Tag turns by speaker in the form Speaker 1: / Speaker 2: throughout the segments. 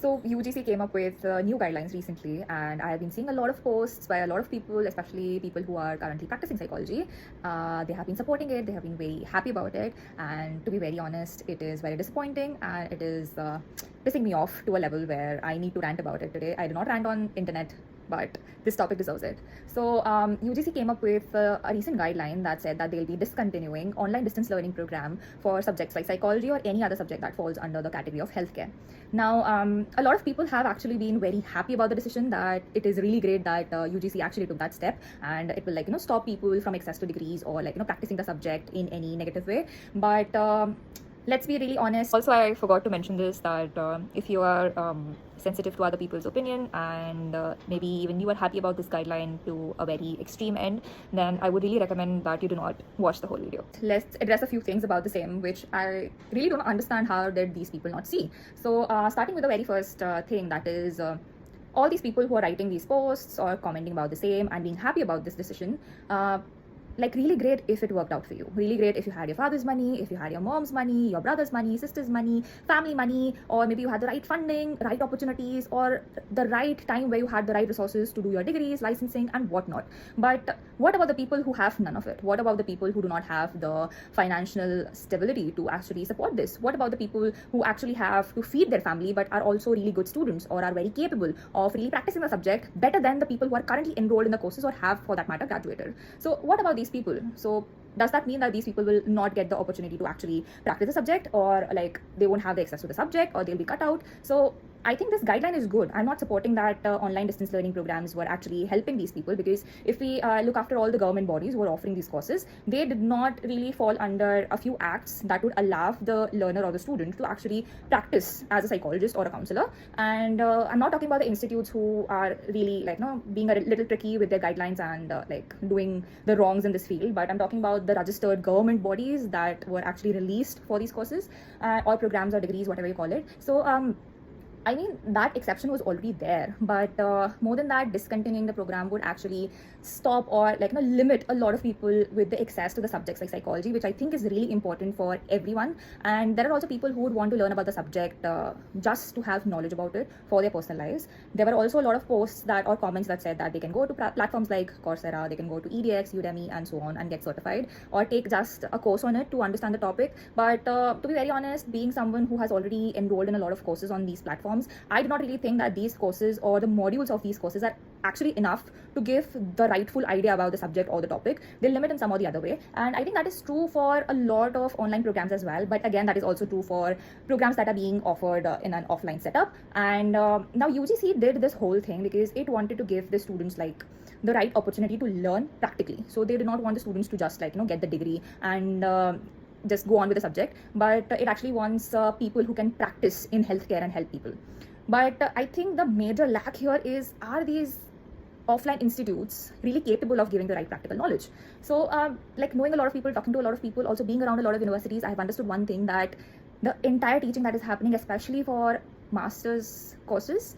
Speaker 1: So UGC came up with new guidelines recently, and I have been seeing a lot of posts by a lot of people, especially people who are currently practicing psychology. They have been supporting it, they have been very happy about it, and to be very honest, it is very disappointing and it is pissing me off to a level where I need to rant about it today. I do not rant on internet, but this topic deserves it. So UGC came up with a recent guideline that said that they'll be discontinuing online distance learning program for subjects like psychology or any other subject that falls under the category of healthcare. Now, a lot of people have actually been very happy about the decision, that it is really great that UGC actually took that step, and it will stop people from access to degrees or practicing the subject in any negative way. But let's be really honest. Also, I forgot to mention this, that if you are sensitive to other people's opinion, and maybe even you are happy about this guideline to a very extreme end, then I would really recommend that you do not watch the whole video. Let's address a few things about the same, which I really don't understand how did these people not see. So starting with the very first thing, that is all these people who are writing these posts or commenting about the same and being happy about this decision, really great if it worked out for you. Really great if you had your father's money, if you had your mom's money, your brother's money, sister's money, family money, or maybe you had the right funding, right opportunities, or the right time where you had the right resources to do your degrees, licensing, and whatnot. But what about the people who have none of it? What about the people who do not have the financial stability to actually support this? What about the people who actually have to feed their family but are also really good students or are very capable of really practicing the subject better than the people who are currently enrolled in the courses or have, for that matter, graduated? So what about these people? So does that mean that these people will not get the opportunity to actually practice the subject, or they won't have the access to the subject, or they'll be cut out? So I think this guideline is good. I'm not supporting that online distance learning programs were actually helping these people, because if we look after all the government bodies who are offering these courses, they did not really fall under a few acts that would allow the learner or the student to actually practice as a psychologist or a counselor. And I'm not talking about the institutes who are really being a little tricky with their guidelines and doing the wrongs in this field, but I'm talking about the registered government bodies that were actually released for these courses or programs or degrees, whatever you call it. So I mean, that exception was already there, but more than that, discontinuing the program would actually stop or limit a lot of people with the access to the subjects like psychology, which I think is really important for everyone. And there are also people who would want to learn about the subject just to have knowledge about it for their personal lives. There were also a lot of posts or comments that said that they can go to platforms like Coursera, they can go to edX, Udemy, and so on, and get certified or take just a course on it to understand the topic. But to be very honest, being someone who has already enrolled in a lot of courses on these platforms, I do not really think that these courses or the modules of these courses are actually enough to give the rightful idea about the subject or the topic. They limit in some or the other way, and I think that is true for a lot of online programs as well. But again, that is also true for programs that are being offered in an offline setup. And now UGC did this whole thing because it wanted to give the students the right opportunity to learn practically. So they did not want the students to just get the degree and just go on with the subject, but it actually wants people who can practice in healthcare and help people. But I think the major lack here is, are these offline institutes really capable of giving the right practical knowledge? So knowing a lot of people, talking to a lot of people, also being around a lot of universities, I have understood one thing, that the entire teaching that is happening, especially for master's courses,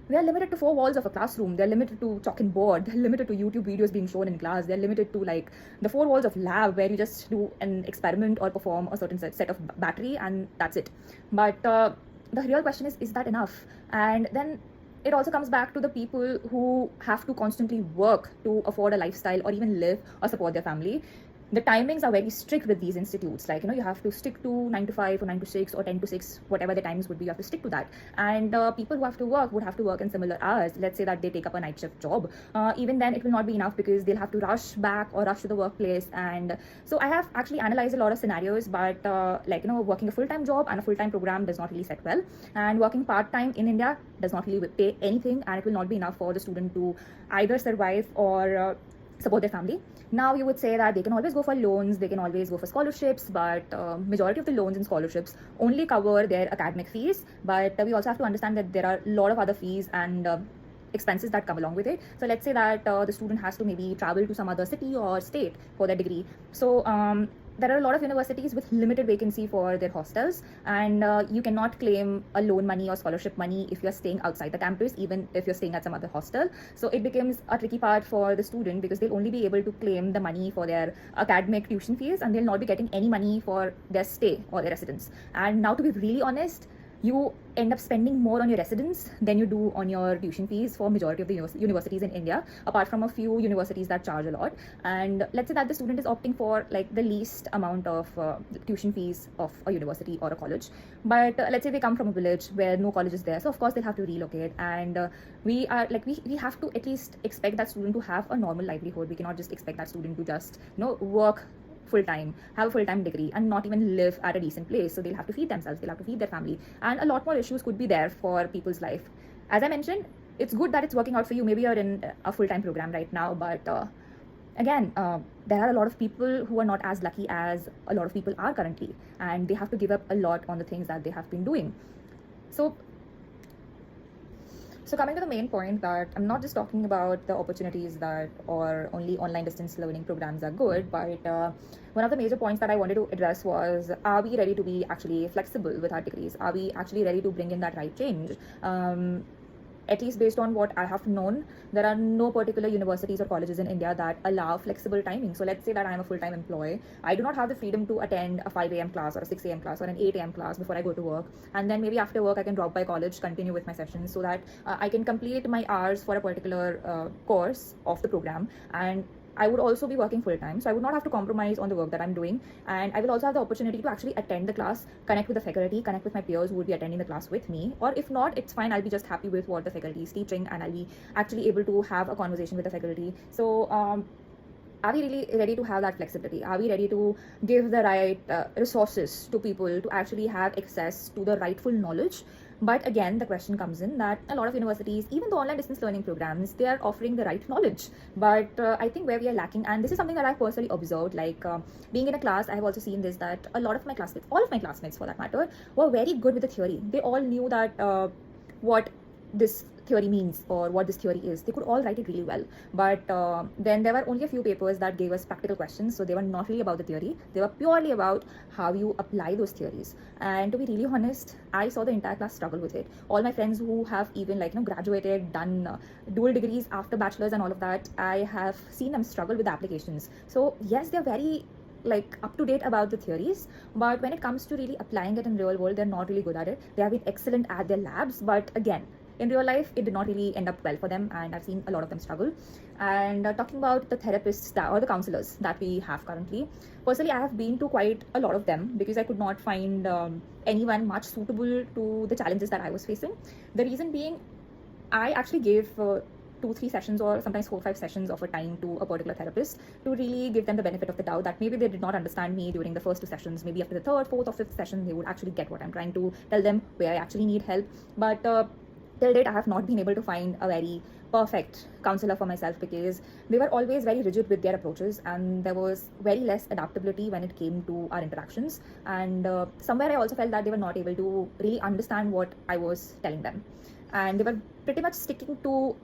Speaker 1: they are limited to four walls of a classroom. They're limited to chalk and board. They're limited to YouTube videos being shown in class. They're limited to the four walls of lab where you just do an experiment or perform a certain set of battery, and that's it. But the real question is that enough? And then it also comes back to the people who have to constantly work to afford a lifestyle or even live or support their family. The timings are very strict with these institutes. You have to stick to 9 to 5 or 9 to 6 or 10 to 6, whatever the times would be, you have to stick to that. And people who have to work would have to work in similar hours. Let's say that they take up a night shift job. Even then, it will not be enough because they'll have to rush back or rush to the workplace. And so I have actually analyzed a lot of scenarios, but working a full-time job and a full-time program does not really set well. And working part-time in India does not really pay anything, and it will not be enough for the student to either survive or support their family. Now you would say that they can always go for loans, they can always go for scholarships, but majority of the loans and scholarships only cover their academic fees. But we also have to understand that there are a lot of other fees and expenses that come along with it. So let's say that the student has to maybe travel to some other city or state for their degree. So there are a lot of universities with limited vacancy for their hostels, and you cannot claim a loan money or scholarship money if you're staying outside the campus, even if you're staying at some other hostel. So it becomes a tricky part for the student, because they'll only be able to claim the money for their academic tuition fees, and they'll not be getting any money for their stay or their residence. And now, to be really honest, you end up spending more on your residence than you do on your tuition fees for majority of the universities in India, apart from a few universities that charge a lot. And let's say that the student is opting for like the least amount of tuition fees of a university or a college, but let's say they come from a village where no college is there, so of course they'll have to relocate. And we are like we have to at least expect that student to have a normal livelihood. We cannot just expect that student to just work full time, have a full time degree, and not even live at a decent place. So they'll have to feed themselves, they'll have to feed their family, and a lot more issues could be there for people's life. As I mentioned, it's good that it's working out for you. Maybe you're in a full time program right now, but again, there are a lot of people who are not as lucky as a lot of people are currently, and they have to give up a lot on the things that they have been doing. So coming to the main point, that I'm not just talking about the opportunities that or only online distance learning programs are good, but one of the major points that I wanted to address was, are we ready to be actually flexible with our degrees? Are we actually ready to bring in that right change? At least based on what I have known, there are no particular universities or colleges in India that allow flexible timing. So let's say that I'm a full-time employee. I do not have the freedom to attend a 5 a.m. class or a 6 a.m. class or an 8 a.m. class before I go to work. And then maybe after work, I can drop by college, continue with my sessions so that I can complete my hours for a particular course of the program. And I would also be working full time, so I would not have to compromise on the work that I'm doing, and I will also have the opportunity to actually attend the class, connect with the faculty, connect with my peers who would be attending the class with me. Or if not, it's fine, I'll be just happy with what the faculty is teaching, and I'll be actually able to have a conversation with the faculty. So are we really ready to have that flexibility? Are we ready to give the right resources to people to actually have access to the rightful knowledge? But again, the question comes in that a lot of universities, even the online distance learning programs, they are offering the right knowledge. But I think where we are lacking, and this is something that I've personally observed, like being in a class, I have also seen this, that a lot of my classmates, all of my classmates for that matter, were very good with the theory. They all knew that what this theory means or what this theory is. They could all write it really well, but then there were only a few papers that gave us practical questions, so they were not really about the theory, they were purely about how you apply those theories. And to be really honest, I saw the entire class struggle with it. All my friends who have even graduated, done dual degrees after bachelor's and all of that, I have seen them struggle with the applications. So yes, they're very up to date about the theories, but when it comes to really applying it in real world, they're not really good at it. They have been excellent at their labs, but again, in real life, it did not really end up well for them, and I've seen a lot of them struggle. And talking about the therapists or the counselors that we have currently, personally, I have been to quite a lot of them because I could not find anyone much suitable to the challenges that I was facing. The reason being, I actually gave 2-3 sessions or sometimes 4-5 sessions of a time to a particular therapist to really give them the benefit of the doubt that maybe they did not understand me during the first 2 sessions. Maybe after the 3rd, 4th or 5th session, they would actually get what I'm trying to tell them, where I actually need help. But till date, I have not been able to find a very perfect counselor for myself because they were always very rigid with their approaches, and there was very less adaptability when it came to our interactions. And somewhere I also felt that they were not able to really understand what I was telling them, and they were pretty much sticking to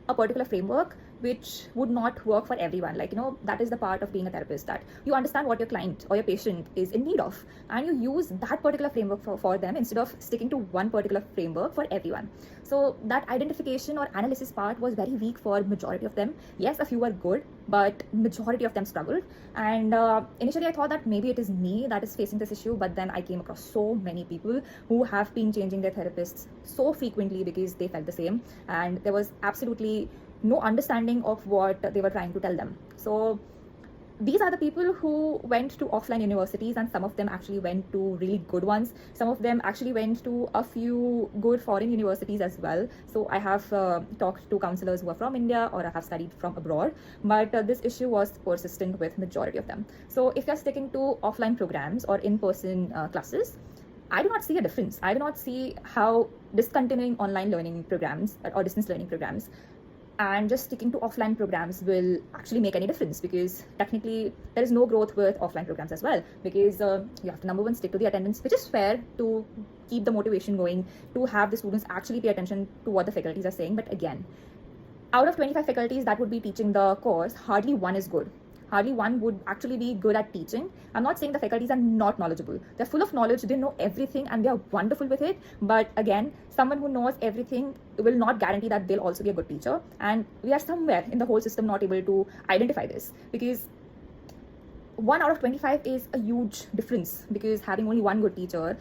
Speaker 1: a particular framework which would not work for everyone. That is the part of being a therapist, that you understand what your client or your patient is in need of, and you use that particular framework for them instead of sticking to one particular framework for everyone. So that identification or analysis part was very weak for majority of them. Yes, a few were good, but majority of them struggled. And initially I thought that maybe it is me that is facing this issue, but then I came across so many people who have been changing their therapists so frequently because they felt the same, and there was absolutely no understanding of what they were trying to tell them. So these are the people who went to offline universities, and some of them actually went to really good ones. Some of them actually went to a few good foreign universities as well. So I have talked to counselors who are from India or have studied from abroad, but this issue was persistent with majority of them. So if you're sticking to offline programs or in-person classes, I do not see a difference. I do not see how discontinuing online learning programs or distance learning programs and just sticking to offline programs will actually make any difference, because technically there is no growth with offline programs as well, because you have to, number one, stick to the attendance, which is fair to keep the motivation going, to have the students actually pay attention to what the faculties are saying. But again, out of 25 faculties that would be teaching the course, hardly one is good. Hardly one would actually be good at teaching. I'm not saying the faculties are not knowledgeable. They're full of knowledge, they know everything, and they're wonderful with it. But again, someone who knows everything will not guarantee that they'll also be a good teacher. And we are somewhere in the whole system not able to identify this, because 1 out of 25 is a huge difference, because having only one good teacher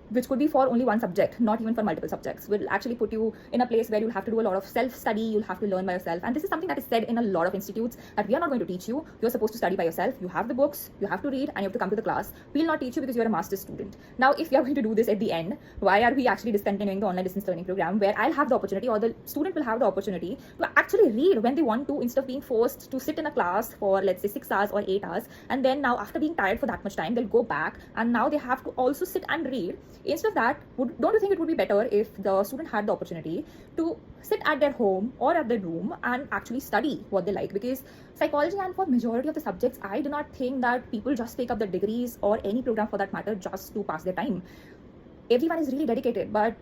Speaker 1: which could be for only one subject, not even for multiple subjects, will actually put you in a place where you'll have to do a lot of self-study, you'll have to learn by yourself. And this is something that is said in a lot of institutes, that we are not going to teach you. You're supposed to study by yourself. You have the books, you have to read, and you have to come to the class. We'll not teach you because you're a master's student. Now, if we are going to do this at the end, why are we actually discontinuing the online distance learning program, where I'll have the opportunity, or the student will have the opportunity to actually read when they want to, instead of being forced to sit in a class for, let's say, 6 hours or 8 hours, and then now after being tired for that much time, they'll go back and now they have to also sit and read. Instead of that, don't you think it would be better if the student had the opportunity to sit at their home or at their room and actually study what they like? Because psychology, and for majority of the subjects, I do not think that people just take up the degrees or any program for that matter just to pass their time. Everyone is really dedicated, but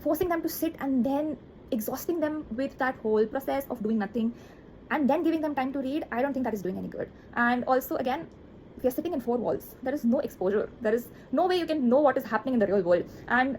Speaker 1: forcing them to sit and then exhausting them with that whole process of doing nothing and then giving them time to read, I don't think that is doing any good. And also, again, we are sitting in four walls. There is no exposure. There is no way you can know what is happening in the real world. And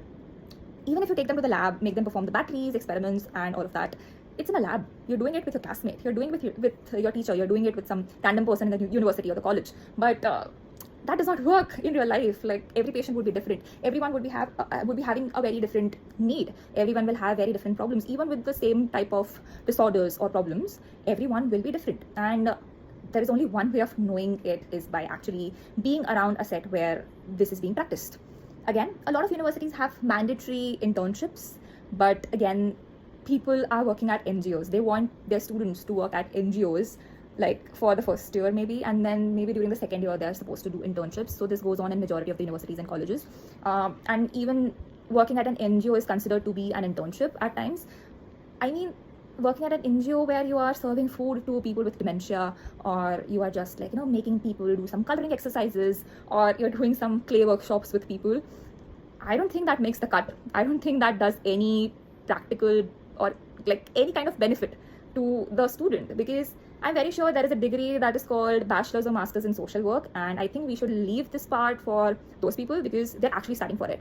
Speaker 1: even if you take them to the lab, make them perform the batteries, experiments, and all of that, it's in a lab. You're doing it with your classmate. You're doing it with your teacher. You're doing it with some random person in the university or the college. But that does not work in real life. Like, every patient would be different. Everyone would be having a very different need. Everyone will have very different problems. Even with the same type of disorders or problems, everyone will be different. And there is only one way of knowing it, is by actually being around a set where this is being practiced. Again, a lot of universities have mandatory internships, but again, people are working at NGOs. They want their students to work at NGOs, like for the first year maybe, and then maybe during the second year they're supposed to do internships. So this goes on in majority of the universities and colleges. And even working at an NGO is considered to be an internship at times. I mean, working at an NGO where you are serving food to people with dementia, or you are just like, making people do some coloring exercises, or you're doing some clay workshops with people, I don't think that makes the cut. I don't think that does any practical or like any kind of benefit to the student, because I'm very sure there is a degree that is called bachelor's or master's in social work, and I think we should leave this part for those people because they're actually studying for it.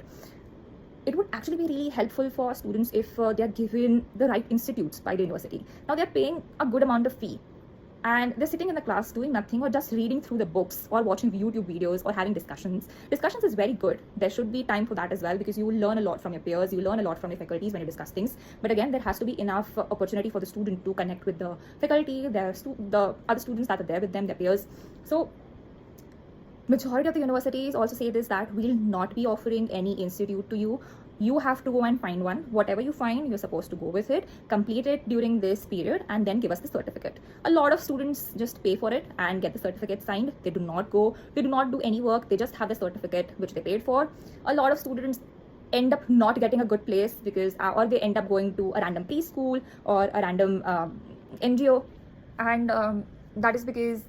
Speaker 1: It would actually be really helpful for students if they are given the right institutes by the university. Now they're paying a good amount of fee, and they're sitting in the class doing nothing, or just reading through the books, or watching YouTube videos, or having discussions. Discussions is very good. There should be time for that as well, because you will learn a lot from your peers, you learn a lot from your faculties when you discuss things. But again, there has to be enough opportunity for the student to connect with the faculty, the other students that are there with them, their peers. So majority of the universities also say this, that we'll not be offering any institute to you. You have to go and find one. Whatever you find, you're supposed to go with it, complete it during this period, and then give us the certificate. A lot of students just pay for it and get the certificate signed. They do not do any work. They just have the certificate which they paid for. A lot of students end up not getting a good place because or they end up going to a random preschool or a random NGO, and that is because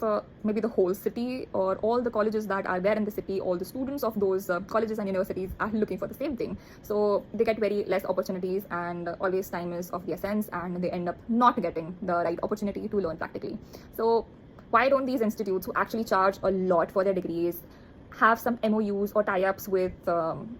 Speaker 1: maybe the whole city or all the colleges that are there in the city, all the students of those colleges and universities are looking for the same thing. So they get very less opportunities, and always time is of the essence, and they end up not getting the right opportunity to learn practically. So why don't these institutes, who actually charge a lot for their degrees, have some MOUs or tie-ups with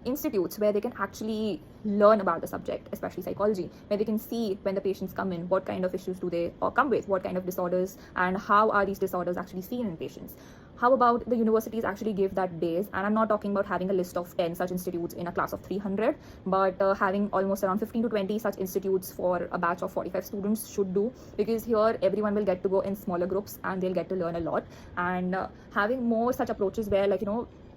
Speaker 1: institutes where they can actually learn about the subject, especially psychology, where they can see when the patients come in, what kind of issues do they come with, what kind of disorders, and how are these disorders actually seen in patients. How about the universities actually give that base? And I'm not talking about having a list of 10 such institutes in a class of 300, but having almost around 15 to 20 such institutes for a batch of 45 students should do, because here everyone will get to go in smaller groups and they'll get to learn a lot. And having more such approaches where, like,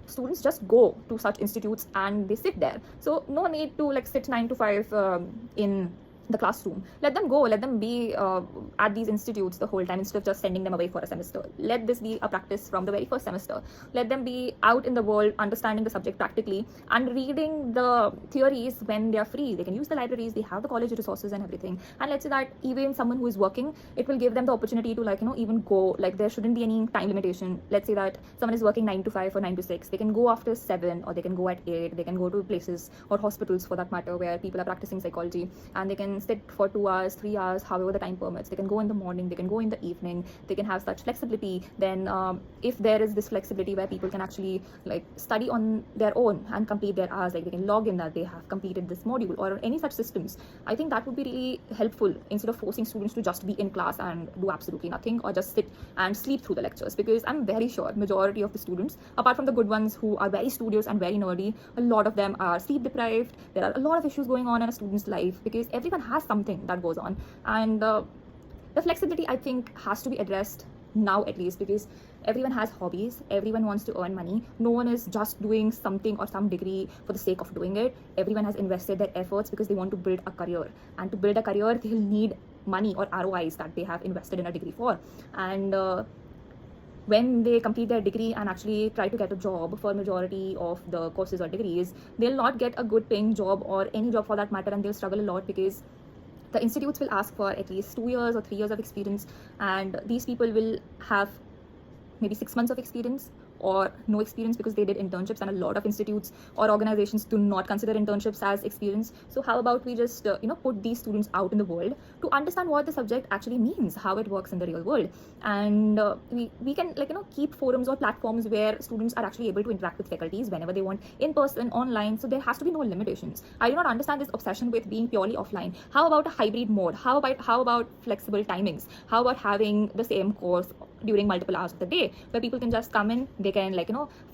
Speaker 1: students just go to such institutes and they sit there. So no need to like sit 9 to 5 in the classroom. Let them go, let them be at these institutes the whole time, instead of just sending them away for a semester. Let this be a practice from the very first semester. Let them be out in the world, understanding the subject practically, and reading the theories when they are free. They can use the libraries, they have the college resources and everything. And let's say that even someone who is working, it will give them the opportunity to, like, even go, like, there shouldn't be any time limitation. Let's say that someone is working 9 to 5 or 9 to 6, they can go after 7, or they can go at 8. They can go to places or hospitals for that matter where people are practicing psychology, and they can can sit for 2 hours, 3 hours, however the time permits. They can go in the morning, they can go in the evening, they can have such flexibility. Then if there is this flexibility where people can actually like study on their own and complete their hours, like they can log in that they have completed this module or any such systems, I think that would be really helpful instead of forcing students to just be in class and do absolutely nothing or just sit and sleep through the lectures. Because I'm very sure majority of the students, apart from the good ones who are very studious and very nerdy, a lot of them are sleep deprived. There are a lot of issues going on in a student's life because everyone has something that goes on, and the flexibility I think has to be addressed now, at least, because everyone has hobbies, everyone wants to earn money. No one is just doing something or some degree for the sake of doing it. Everyone has invested their efforts because they want to build a career, and to build a career they'll need money or ROIs that they have invested in a degree for. And when they complete their degree and actually try to get a job for majority of the courses or degrees, they'll not get a good paying job or any job for that matter, and they'll struggle a lot because the institutes will ask for at least 2 years or 3 years of experience, and these people will have maybe 6 months of experience or no experience because they did internships, and a lot of institutes or organizations do not consider internships as experience. So how about we just put these students out in the world to understand what the subject actually means, how it works in the real world, and we can keep forums or platforms where students are actually able to interact with faculties whenever they want, in person, online. So there has to be no limitations. I do not understand this obsession with being purely offline. How about a hybrid mode? How about flexible timings? How about having the same course during multiple hours of the day where people can just come in, they can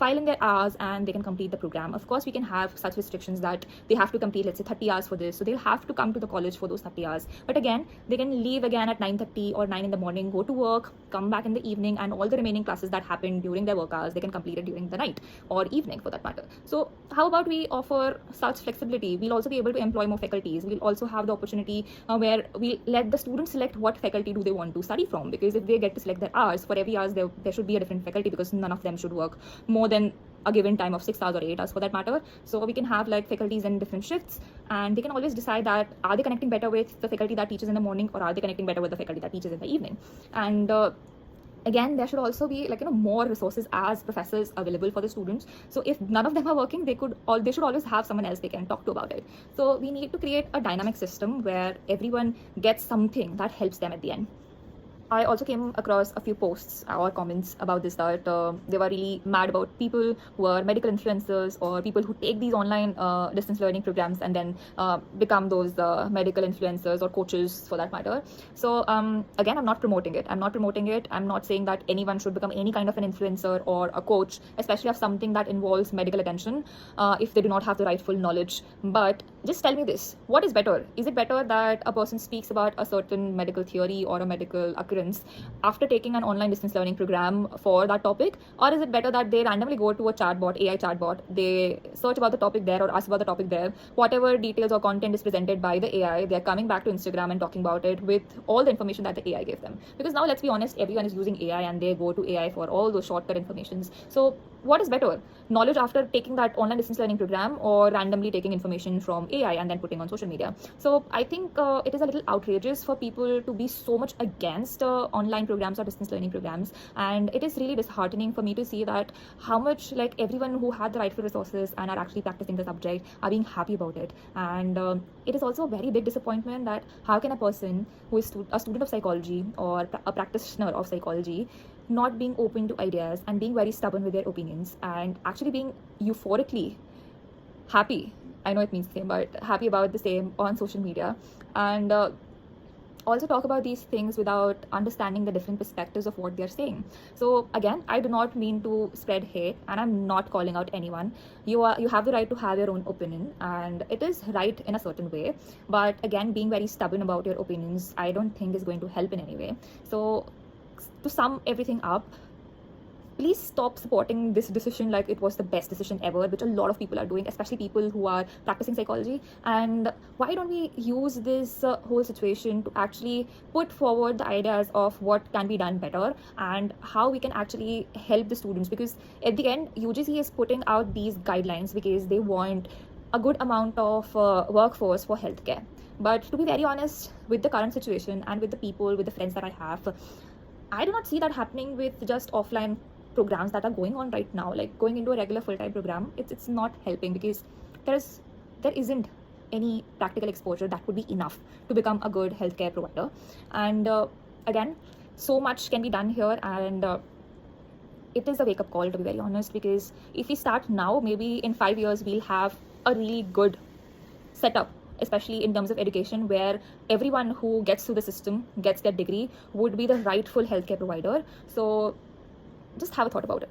Speaker 1: file in their hours and they can complete the program? Of course we can have such restrictions that they have to complete, let's say, 30 hours for this, so they'll have to come to the college for those 30 hours. But again, they can leave again at 9:30 or 9 in the morning, go to work, come back in the evening, and all the remaining classes that happen during their work hours, they can complete it during the night or evening for that matter. So how about we offer such flexibility? We'll also be able to employ more faculties. We'll also have the opportunity where we'll let the students select what faculty do they want to study from, because if they get to select their hours, for every hours there should be a different faculty, because none of them should work more than a given time of 6 hours or 8 hours for that matter. So we can have faculties in different shifts, and they can always decide that are they connecting better with the faculty that teaches in the morning, or are they connecting better with the faculty that teaches in the evening. And again, there should also be more resources as professors available for the students. So if none of them are working, they should always have someone else they can talk to about it. So we need to create a dynamic system where everyone gets something that helps them at the end. I also came across a few posts or comments about this, that they were really mad about people who are medical influencers or people who take these online distance learning programs and then become those medical influencers or coaches for that matter. So again, I'm not promoting it. I'm not saying that anyone should become any kind of an influencer or a coach, especially of something that involves medical attention, if they do not have the rightful knowledge. But just tell me this, what is better? Is it better that a person speaks about a certain medical theory or a medical occurrence after taking an online distance learning program for that topic, or is it better that they randomly go to a chatbot, AI chatbot, they search about the topic there or ask about the topic there, whatever details or content is presented by the AI, they're coming back to Instagram and talking about it with all the information that the AI gave them? Because now, let's be honest, everyone is using AI and they go to AI for all those shortcut informations. So what is better, knowledge after taking that online distance learning program, or randomly taking information from AI and then putting on social media? So I think it is a little outrageous for people to be so much against online programs or distance learning programs, and it is really disheartening for me to see that how much everyone who had the rightful resources and are actually practicing the subject are being happy about it. And it is also a very big disappointment that how can a person who is a student of psychology or a practitioner of psychology not being open to ideas and being very stubborn with their opinions and actually being euphorically happy, I know it means the same, but happy about the same on social media, and also talk about these things without understanding the different perspectives of what they're saying. So again, I do not mean to spread hate, and I'm not calling out anyone. You have the right to have your own opinion, and it is right in a certain way, but again, being very stubborn about your opinions I don't think is going to help in any way. So to sum everything up, please stop supporting this decision like it was the best decision ever, which a lot of people are doing, especially people who are practicing psychology. And why don't we use this whole situation to actually put forward the ideas of what can be done better and how we can actually help the students? Because at the end, UGC is putting out these guidelines because they want a good amount of workforce for healthcare. But to be very honest, with the current situation and with the people, with the friends that I have, I do not see that happening with just offline programs that are going on right now. Like going into a regular full-time program, it's not helping, because there isn't any practical exposure, that would be enough to become a good healthcare provider. And again, so much can be done here, and it is a wake-up call, to be very honest, because if we start now, maybe in 5 years we'll have a really good setup, especially in terms of education, where everyone who gets through the system, gets their degree, would be the rightful healthcare provider. So just have a thought about it.